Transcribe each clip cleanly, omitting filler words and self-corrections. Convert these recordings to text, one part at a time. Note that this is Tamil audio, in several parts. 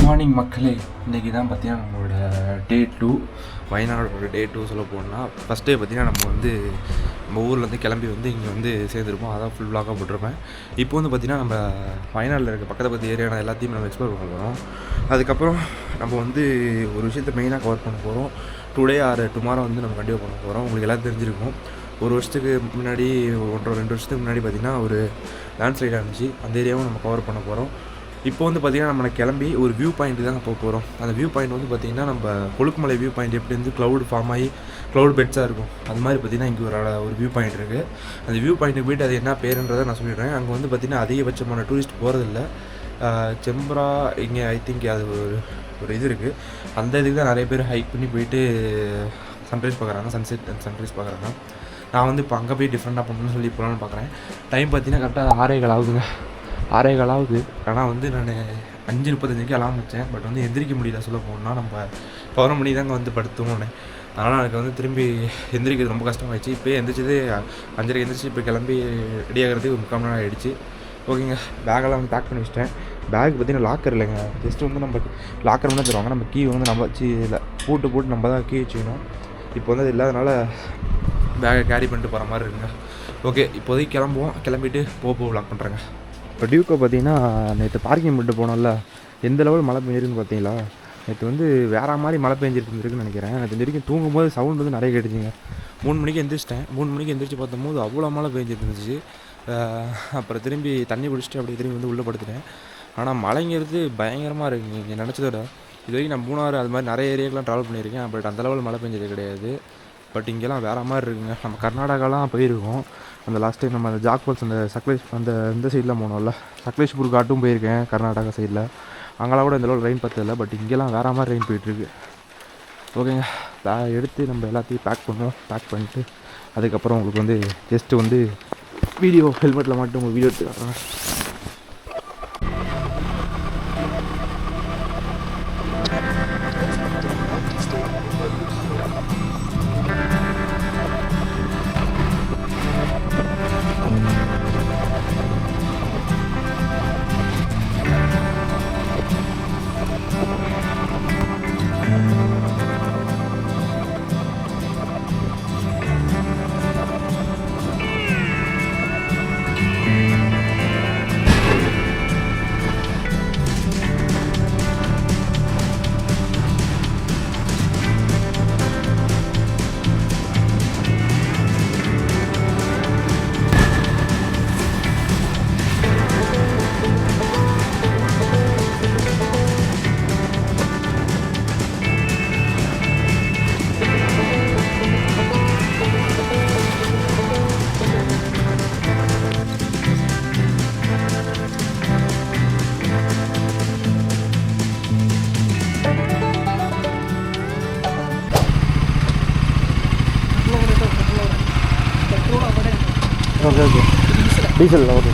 மார்னிங் மக்களே, இன்றைக்கி தான் பார்த்தீங்கன்னா நம்மளோட டே 2 வயநாடோட டே 2 சொல்ல போனால் ஃபஸ்ட் டே பார்த்தீங்கன்னா நம்ம ஊர்லேருந்து கிளம்பி இங்கே சேர்ந்துருப்போம். அதான் ஃபுல் விளாகாக போட்டிருப்பேன். இப்போ பார்த்திங்கன்னா நம்ம வயநாட்டில் இருக்க பக்கத்து ஏரியான எல்லாத்தையும் நம்ம எக்ஸ்ப்ளோர் பண்ண போகிறோம். அதுக்கப்புறம் நம்ம ஒரு விஷயத்தை மெயினாக கவர் பண்ண போகிறோம். டுடே ஆர் டுமாரோ நம்ம கண்டிப்பாக பண்ண போகிறோம். உங்களுக்கு எல்லாம் தெரிஞ்சிருக்கும். ஒரு வருஷத்துக்கு முன்னாடி 1.5-2 வருஷத்துக்கு முன்னாடி பார்த்திங்கன்னா ஒரு லேண்ட்ஸ்லைடாக இருந்துச்சு. அந்த ஏரியாவும் நம்ம கவர் பண்ண போகிறோம். இப்போ பார்த்திங்கன்னா நம்ம கிளம்பி ஒரு வியூ பாயிண்ட் தான் போக போகிறோம். அந்த வியூ பாயிண்ட் பார்த்திங்கன்னா நம்ம கொழுக்குமலை வியூ பாயிண்ட் எப்படி க்ளவுட் ஃபார்ம் ஆகி க்ளவுட் பெட்ஸாக இருக்கும், அது மாதிரி பார்த்திங்கன்னா இங்கே ஒரு வியூ பாயிண்ட் இருக்குது. அந்த வியூ பாயிண்ட்டுக்கு போய்ட்டு அது என்ன பேருன்றதை நான் சொல்லிடுறேன். அங்கே பார்த்திங்கன்னா அதிகபட்சமான டூரிஸ்ட் போகிறதில்ல. செம்பரா இங்கே ஐ திங்க் அது ஒரு இது இருக்குது. அந்த இதுக்கு தான் நிறைய பேர் ஹைக் பண்ணி போயிட்டு சன்ரைஸ் பார்க்குறாங்க, சன்செட் அண்ட் சன்ரைஸ் பார்க்குறாங்க. நான் இப்போ அங்கே போய் டிஃப்ரெண்ட்டாக பண்ணணும்னு சொல்லி போகலான்னு பார்க்குறேன். டைம் பார்த்திங்கன்னா கரெக்டாக 6:15 ஆகுதுங்க. 6:15 ஆகுது. ஆனால் நான் 5:35 அலாம் வச்சேன். பட் எந்திரிக்க முடியல. சொல்ல போனால் நம்ம 11 மணி தாங்க படுத்துவோன்னு. அதனால் எனக்கு திரும்பி எந்திரிக்கிறது ரொம்ப கஷ்டமாகிடுச்சு. இப்போயே எந்திரிச்சது 5:30 எந்திரிச்சு இப்போ கிளம்பி ரெடி ஆகிறதுக்கு 3/4 மணி நேரம் ஆகிடுச்சு. ஓகேங்க, பேக்கெல்லாம் பேக் பண்ணி வச்சிட்டேன். பேக் பார்த்திங்கன்னா லாக்கர் இல்லைங்க. ஜஸ்ட்டு நம்ம லாக்கர் மட்டும் தருவாங்க. நம்ம கீ நம்ம வச்சு இல்லை போட்டு நம்ம தான் கீ வச்சுக்கணும். இப்போ அது இல்லாதனால பேக்கை கேரி பண்ணிட்டு போகிற மாதிரி இருக்குங்க. ஓகே, இப்போதைக்கு கிளம்புவோம். கிளம்பிட்டு போக லாக் பண்ணுறேங்க. இப்போ டியூக்கோ பார்த்தீங்கன்னா நேற்று பார்க்கிங் பண்ணிட்டு போனோம்ல, எந்த லெவல் மழை பெஞ்சிருக்குன்னு பார்த்தீங்களா? நேற்று வேறு மாதிரி மழை பெஞ்சிருக்குன்னு நினைக்கிறேன். நேற்று வரைக்கும் தூங்கும்போது சவுண்ட் நிறைய கேட்டுச்சிங்க. 3 மணிக்கு எந்திரிச்சிட்டேன். 3 மணிக்கு எந்திரிச்சு பார்த்தம்போது அவ்வளோ மழை பெஞ்சிருந்துச்சு. அப்புறம் திரும்பி தண்ணி குடிச்சிட்டு அப்படியே திரும்பி உள்ளே படுத்துட்டேன். ஆனால் மழைங்கிறது பயங்கரமாக இருக்குங்க. இங்கே நினச்சதோட இது வரைக்கும் நான் 3 அது மாதிரி நிறைய ஏரியாக்கெலாம் ட்ராவல் பண்ணியிருக்கேன். பட் அந்த லெவல் மழை பெஞ்சது கிடையாது. பட் இங்கெல்லாம் வேறு மாதிரி இருக்குங்க. நம்ம கர்நாடகாலாம் போயிருக்கோம். அந்த லாஸ்ட் டைம் நம்ம அந்த ஜாக்பால்ஸ் அந்த இந்த சைடில் போனோம்ல, சக்லேஷ்பூர் காட்டும் போயிருக்கேன் கர்நாடகா சைடில். அங்கெல்லாம் கூட இந்த அளவு ரெயின் பார்த்ததில்ல. பட் இங்கெல்லாம் வேறு மாதிரி ரெயின் போயிட்டுருக்கு. ஓகேங்க, எடுத்து நம்ம எல்லாத்தையும் பேக் பண்ணுவோம். பேக் பண்ணிவிட்டு அதுக்கப்புறம் உங்களுக்கு ஜஸ்ட்டு வீடியோ ஹெல்மெட்டில் மட்டும் உங்களுக்கு வீடியோ எடுத்து காட்டுறேன். Okay diesel okay.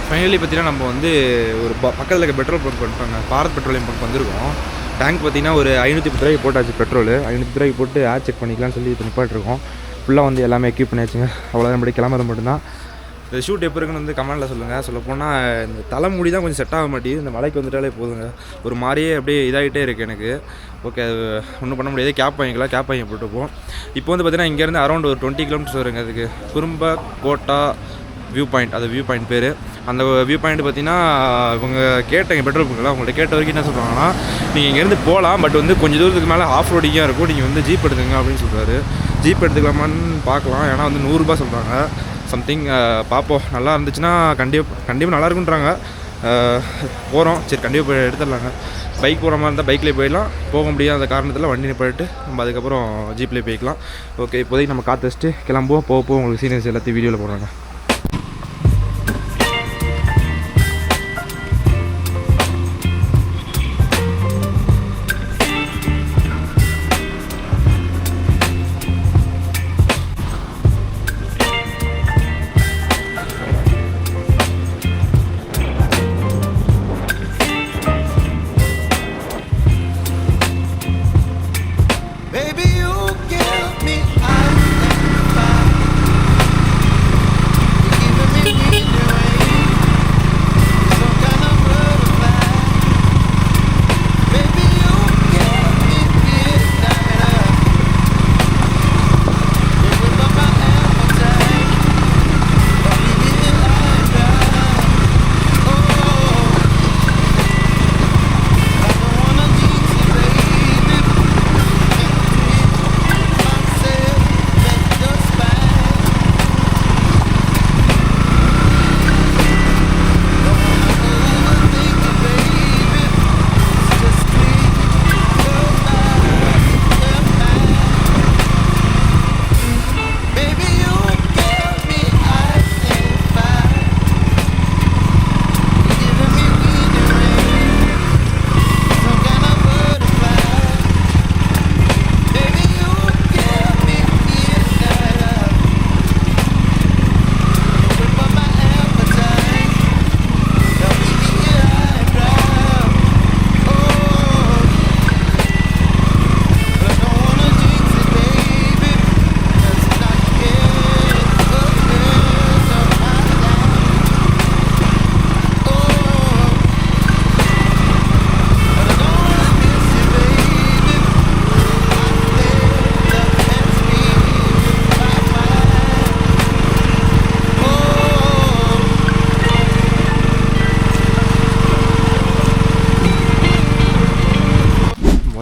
ஃபைனலி பார்த்தீங்கன்னா நம்ம ஒரு பக்கத்தில் இருக்க பெட்ரோல் பங்க் பண்ணிட்டாங்க. பாரத் பெட்ரோலியம் பங்க் வந்திருக்கோம். டேங்க் பார்த்தீங்கன்னா ஒரு 510 ரூபாய்க்கு போட்டாச்சு. பெட்ரோல் 510 ரூபாய்க்கு போட்டு ஏர் செக் பண்ணிக்கலாம்னு சொல்லி இப்போ நிப்பாட்டிருக்கோம். ஃபுல்லாக எல்லாமே எக்யூப் பண்ணியாச்சுங்க. அவ்வளோதான், நம்மளுடைய கிளம்புறது மட்டும்தான். இந்த ஷூட் எப்போ இருக்குன்னு கமெண்ட்டில் சொல்லுங்கள். சொல்லப்போனால் இந்த தலைமுடி தான் கொஞ்சம் செட் ஆக மாட்டேங்குது. இந்த மலைக்கு வந்துட்டாலே போதுங்க, ஒரு மாதிரியே அப்படியே இதாகிட்டே இருக்குது எனக்கு. ஓகே, அது ஒன்றும் பண்ண முடியாது. கேப் வாங்கி போட்டுப்போம். இப்போ பார்த்தீங்கன்னா இங்கேருந்து அரௌண்ட் ஒரு 20 கிலோமீட்டர்ஸ் வருங்க. அதுக்கு குறும்ப கோட்டா வியூ பாயிண்ட், அது வியூ பாயிண்ட் பேர். அந்த வியூ பாயிண்ட் பார்த்தீங்கன்னா இவங்க கேட்டேங்க பெட்ரோல் பங்க்கில். அவங்கள்ட்ட கேட்ட வரைக்கும் என்ன சொல்கிறாங்கன்னா, நீங்கள் இங்கேருந்து போகலாம், பட் கொஞ்சம் தூரத்துக்கு மேலே ஆஃப் ரோடிங்காக இருக்கும், நீங்கள் ஜீப் எடுத்துங்க அப்படின்னு சொல்கிறாரு. ஜீப் எடுத்துக்கலாமான்னு பார்க்கலாம். ஏன்னா 100 ரூபா சொல்கிறாங்க சம்திங். பார்ப்போம், நல்லா இருந்துச்சுன்னா கண்டிப்பாக நல்லா இருக்குன்றாங்க. போகிறோம், சரி கண்டிப்பாக எடுத்துடலாங்க. பைக் போகிற மாதிரி இருந்தால் பைக்லேயே போயிடலாம். போக முடியாத காரணத்தில் வண்டி போயிட்டு நம்ம அதுக்கப்புறம் ஜீப்லேயே போய்க்கலாம். ஓகே, இப்போதைக்கு நம்ம காற்று வச்சுட்டு கிளம்புவோம். போக உங்களுக்கு சீனியர்ஸ் எல்லாத்தையும் வீடியோவில் போடுறாங்க.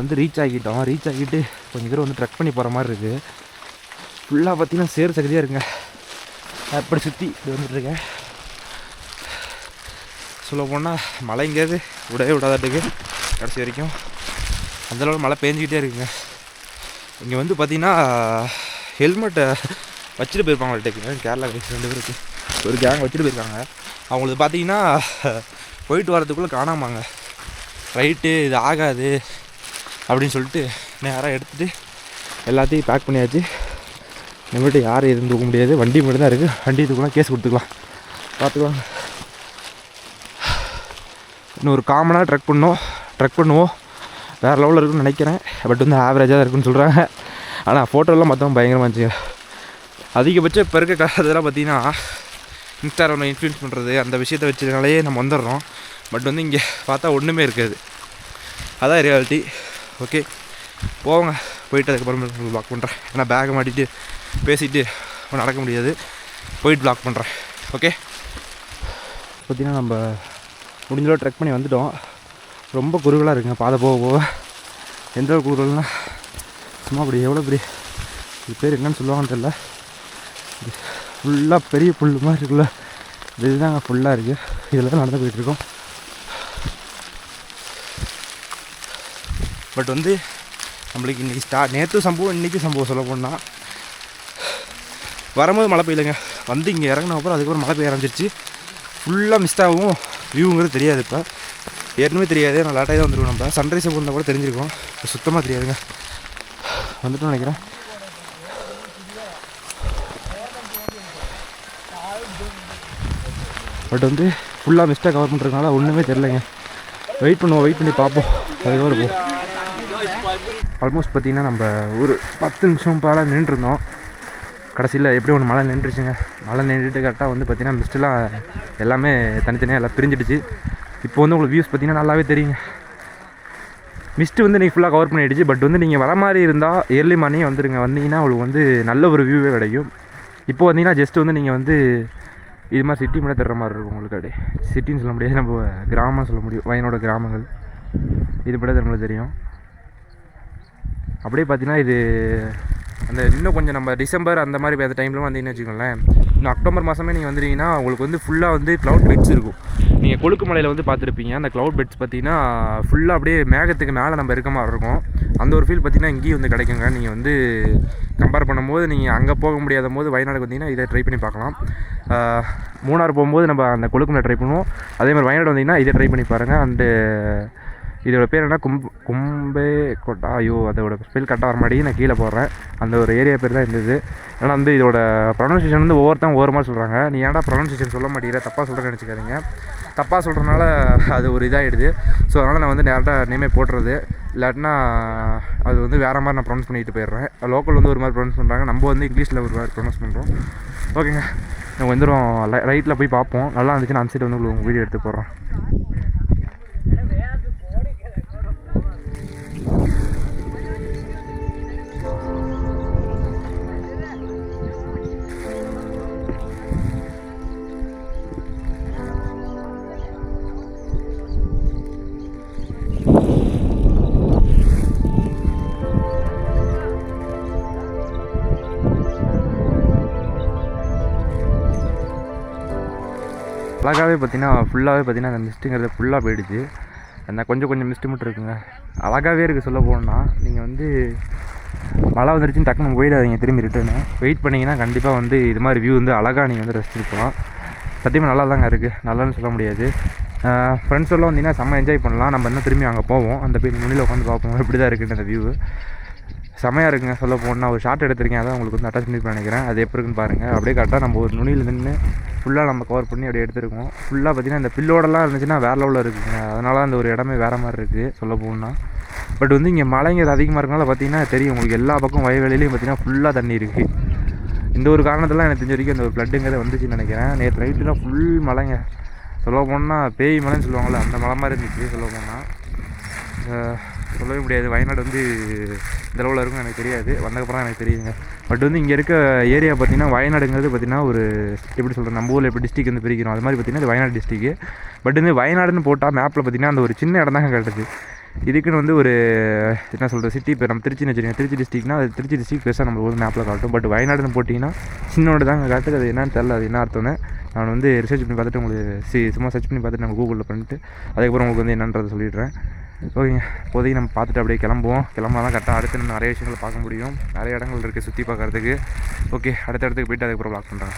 வந்து ரீச் ஆகிட்டு கொஞ்சம் தூரம் வந்து ட்ரெக் பண்ணி போகிற மாதிரி இருக்குது. ஃபுல்லாக பார்த்திங்கன்னா சேர் சகதியாக இருக்குங்க. அப்படி சுற்றி இப்படி வந்துட்டுருக்கேன். சொல்ல போனால் மழை எங்கேயாவது விடவே விடாதாட்டுக்கு கடைசி வரைக்கும் அந்தளவு மழை பேஞ்சிக்கிட்டே இருக்குங்க. இங்கே வந்து பார்த்திங்கன்னா ஹெல்மெட்டை வச்சுட்டு போயிருப்பாங்க. கேரளா கைஸ் 2 பேருக்கு ஒரு கேங் வச்சுட்டு போயிருக்காங்க. அவங்களுக்கு பார்த்தீங்கன்னா போயிட்டு வரதுக்குள்ளே காணாமாங்க. ரைட்டு இது ஆகாது அப்படின்னு சொல்லிட்டு நேராக எடுத்துகிட்டு எல்லாத்தையும் பேக் பண்ணியாச்சு. நம்மகிட்ட யாரும் எதுவும் தூக்க முடியாது. வண்டி மட்டும் தான் இருக்குது. வண்டி தூக்கலாம் கேஸ் கொடுத்துக்கலாம், பார்த்துக்கலாம். இன்னும் ஒரு காமனாக ட்ரெக் பண்ணுவோம். வேறு லெவலில் இருக்குன்னு நினைக்கிறேன். பட் வந்து ஆவரேஜாக தான் இருக்குன்னு சொல்கிறாங்க. ஆனால் ஃபோட்டோலாம் மொத்தம் பயங்கரமாக இருந்துச்சு. அதிகபட்சம் இப்போ இருக்க காலத்தெல்லாம் பார்த்திங்கன்னா இன்ஸ்டாகிராமில் இன்ஃப்ளூயன்ஸ் பண்ணுறது அந்த விஷயத்தை வச்சதுனாலேயே நம்ம வந்துடுறோம். பட் வந்து இங்கே பார்த்தா ஒன்றுமே இருக்காது. அதான் ரியாலிட்டி. ஓகே போவாங்க, போயிட்டு அதுக்கப்புறம் ப்ளாக் பண்ணுறேன். ஏன்னா பேக்கை மாட்டிட்டு பேசிட்டு நடக்க முடியாது. போயிட்டு ப்ளாக் பண்ணுறேன். ஓகே பார்த்திங்கன்னா நம்ம முடிஞ்சளவு ட்ரெக் பண்ணி வந்துவிட்டோம். ரொம்ப குறுகலாக இருக்குங்க பாதை போக எந்த ஒரு குறுகல்னா சும்மா அப்படி எவ்வளோ பெரிய இது பேர் என்னன்னு சொல்லுவாங்கன்னு தெரியல. ஃபுல்லாக பெரிய புல் மாதிரி இருக்குல்ல, இதுதாங்க ஃபுல்லாக இருக்குது. இதில் தான் நடந்து போயிட்டுருக்கோம். பட் வந்து நம்மளுக்கு இன்றைக்கி நேற்று சம்பவம் இன்றைக்கி சம்பவம் சொல்ல போனால் வரும்போது மழை பெய்யலைங்க. வந்து இங்கே இறங்கின அப்புறம் அதுக்கப்புறம் மழை பெய்ய ஆரம்பிச்சிருச்சு. ஃபுல்லாக மிஸ்டாகவும் வியூங்கிறது தெரியாது. இப்போ ஏற்கனவே தெரியாது. நான் லேட்டாக தான் வந்துடுவோம். நம்ம சன்ரைஸை போனால் கூட தெரிஞ்சிருக்கோம். இப்போ சுத்தமாக தெரியாதுங்க. வந்துட்டோம்னு நினைக்கிறேன். பட் வந்து ஃபுல்லாக மிஸ்டாக கவர் பண்ணுறதுனால ஒன்றுமே தெரிலங்க. வெயிட் பண்ணி பார்ப்போம். அதுக்கப்புறம் இருக்கும். ஆல்மோஸ்ட் பார்த்திங்கன்னா நம்ம ஒரு 10 நிமிஷம் போல நின்றுருந்தோம். கடைசியில் எப்படி ஒன்று மழை நின்றுச்சுங்க. மழை நின்றுட்டு கரெக்டாக வந்து பார்த்திங்கன்னா மிஸ்டெல்லாம் எல்லாமே தனித்தனியாக எல்லாம் பிரிஞ்சிடுச்சு. இப்போ வந்து உங்களுக்கு வியூஸ் பார்த்திங்கன்னா நல்லாவே தெரியுங்க. மிஸ்ட்டு வந்து நீங்கள் ஃபுல்லாக கவர் பண்ணிடுச்சு. பட் வந்து நீங்கள் வர மாதிரி இருந்தால் ஏர்லி மார்னிங் வந்துடுங்க. வந்தீங்கன்னா உங்களுக்கு வந்து நல்ல ஒரு வியூவே கிடைக்கும். இப்போ வந்தீங்கன்னா ஜஸ்ட் வந்து நீங்கள் வந்து இது மாதிரி சிட்டி மட்டும் தர்ற மாதிரி இருக்கும் உங்களுக்கு. அப்படியே சிட்டின்னு சொல்ல முடியாது, நம்ம கிராமம் சொல்ல முடியும். வயனோட கிராமங்கள் இது மட்டும் நம்மளுக்கு தெரியும். அப்படியே பார்த்தீங்கன்னா இது அந்த இன்னும் கொஞ்சம் நம்ம டிசம்பர் அந்த மாதிரி அந்த டைமில் வந்தீங்கன்னு வச்சுக்கோங்களேன். இன்னும் அக்டோபர் மாதமே நீங்கள் வந்துட்டீங்கன்னா உங்களுக்கு வந்து ஃபுல்லாக வந்து க்ளவுட் பெட்ஸ் இருக்கும். நீங்கள் கொழுக்கு மலையில் வந்து பார்த்துருப்பீங்க. அந்த க்ளவுட் பெட்ஸ் பார்த்திங்கன்னா ஃபுல்லாக அப்படியே மேகத்துக்கு மேலே நம்ம இருக்க மாதிரி இருக்கும். அந்த ஒரு ஃபீல் பார்த்திங்கன்னா இங்கேயும் வந்து கிடைக்குங்க. நீங்கள் வந்து கம்பேர் பண்ணும்போது நீங்கள் அங்கே போக முடியாத போது வயநாடுக்கு வந்தீங்கன்னா இதை ட்ரை பண்ணி பார்க்கலாம். மூணார் போகும்போது நம்ம அந்த கொழுக்கு மலை ட்ரை பண்ணுவோம். அதே மாதிரி வயநாடு வந்தீங்கன்னா இதை ட்ரை பண்ணி பாருங்கள். அண்டு இதோட பேர் என்ன கும்பே கோட்டா. ஐயோ அதோட ஸ்பெல் கரெக்டாக வர மாட்டேங்குது. நான் கீழே போடுறேன். அந்த ஒரு ஏரியா பேர் தான் இருந்தது. ஏன்னா வந்து இதோட ப்ரொனன்சியேஷன் வந்து ஒவ்வொருத்தவங்க ஒவ்வொரு மாதிரி சொல்கிறாங்க. நீ ஏன்டா ப்ரொனன்சியேஷன் சொல்ல மாட்டேங்கிற, தப்பாக சொல்கிறேன்னு நினச்சிக்காதீங்க. தப்பாக சொல்கிறனால அது ஒரு இதாகிடுது. ஸோ அதனால் நான் வந்து டேரெக்டாக நேமே போட்டுறது. இல்லாட்டினா அது வந்து வேறு மாதிரி நான் ப்ரொனவுன்ஸ் பண்ணிட்டு போயிடுறேன். லோக்கல் வந்து ஒரு மாதிரி ப்ரொனவுன்ஸ் பண்ணுறாங்க, நம்ம வந்து இங்கிலீஷில் ஒரு மாதிரி ப்ரொனவுன்ஸ் பண்ணுறோம். ஓகேங்க, நம்ம வந்துடும் ரைட்டில் போய் பார்ப்போம். நல்லா இருந்துச்சுன்னா அந்த சைடு வந்து உங்களுக்கு வீடியோ எடுத்து போடுறோம். அழகாகவே பார்த்திங்கன்னா ஃபுல்லாகவே பார்த்திங்கன்னா அந்த மிஸ்ட்டுங்கிறது ஃபுல்லாக போயிடுச்சு. அந்த கொஞ்சம் மிஸ்ட்டு மட்டும் இருக்குங்க. அழகாகவே இருக்குது சொல்ல போனால். நீங்கள் வந்து மழை வந்துருச்சுன்னு டக்குன்னு போயிடாதீங்க, திரும்பி ரிட்டர்னு வெயிட் பண்ணிங்கன்னா கண்டிப்பாக வந்து இது மாதிரி வியூ வந்து அழகாக நீங்கள் வந்து ரெஸ்ட் எடுக்கலாம். சத்தியமாக நல்லா தாங்க இருக்குது, நல்லான்னு சொல்ல முடியாது. ஃப்ரெண்ட்ஸோட வந்தீங்கன்னா செம்ம என்ஜாய் பண்ணலாம். நம்ம இன்னும் திரும்பி அங்கே போவோம். அந்த போய் முன்னில் உட்காந்து பார்ப்போம் எப்படி தான் இருக்குன்னு அந்த வியூ. செமையாக இருக்குங்க சொல்ல போனால். ஒரு ஷார்ட் எடுத்திருக்கேன், அதான் உங்களுக்கு வந்து அட்டாச் பண்ணி நினைக்கிறேன். அது எப்படி இருக்குன்னு பாருங்கள். அப்படியே கரெக்டாக நம்ம ஒரு நுனியில் நின்று ஃபுல்லாக நம்ம கவர் பண்ணி அப்படியே எடுத்துருக்கோம். ஃபுல்லாக பார்த்திங்கன்னா இந்த பில்லோடலாம் இருந்துச்சுன்னா வேறு லெவலில் இருக்குங்க. அதனால அந்த ஒரு இடமே வேறு மாதிரி இருக்குது சொல்ல போனால். பட் வந்து இங்கே மழைங்கிறது அதிகமாக இருக்கனால பார்த்திங்கன்னா தெரியும் உங்களுக்கு, எல்லா பக்கம் வயல்வெளியிலையும் பார்த்திங்கன்னா ஃபுல்லாக தண்ணி இருக்குது. இந்த ஒரு காரணத்தில் எனக்கு தெரிஞ்ச வரைக்கும் அந்த ஒரு ஃப்ளட்டுங்கிறத வந்துச்சுன்னு நினைக்கிறேன். நேற்று நைட்டுலாம் ஃபுல் மழைங்க. சொல்ல போனால் பேய் மழைன்னு சொல்லுவாங்கள்ல, அந்த மழை மாதிரி இருந்துச்சு சொல்ல போனால். சொல்லவே முடியாது. வயநாடு வந்து இந்த அளவில் இருக்கும் எனக்கு தெரியாது, வந்ததுக்கப்புறம் எனக்கு தெரியுங்க. பட் வந்து இங்கே இருக்க ஏரியா பார்த்திங்கன்னா வயநாடுங்கிறது பார்த்திங்கன்னா ஒரு எப்படி சொல்கிறேன், நம்ம ஊரில் எப்படி டிஸ்ட்ரிக் வந்து பிரிக்கிறோம் அது மாதிரி பார்த்திங்கன்னா இது வயநாடு டிஸ்ட்ரிக்கு. பட் வந்து வயநாடுன்னு போட்டால் மேப்பில் பார்த்திங்கன்னா அந்த ஒரு சின்ன இடம் தாங்க கட்டுது. இதுக்குன்னு வந்து ஒரு என்ன சொல்கிறது சிட்டி இப்போ நம்ம திருச்சின்னு வச்சுருக்கோம், திருச்சி டிஸ்ட்ரிக்னா அது திருச்சி டிஸ்ட்ரிக் பெருசாக நம்மளுக்கு வந்து மேப்பில் காட்டும். பட் வயநாடுன்னு போட்டிங்கன்னா சின்னோடு தாங்க காட்டுது. அது என்னன்னு தெரில, அது என்ன அர்த்தம்னு நான் வந்து ரிசர்ச் பண்ணி பார்த்துட்டு உங்களுக்கு சும்மா சர்ச் பண்ணி பார்த்துட்டு நம்ம கூகுளில் பண்ணிட்டு அதுக்கப்புறம் உங்களுக்கு வந்து என்னன்றதை சொல்லிடுறேன். ஓகேங்க, இப்போதைக்கு நம்ம பார்த்துட்டு அப்படியே கிளம்புவோம். கிளம்பாதான் கரெக்டாக அடுத்து நம்ம நிறைய விஷயங்களை பார்க்க முடியும், நிறைய இடங்கள் இருக்குது சுற்றி பார்க்குறதுக்கு. ஓகே, அடுத்த இடத்துக்கு போய்ட்டு அதுக்கப்புறம் ப்ளாக் பண்ணுறேன்.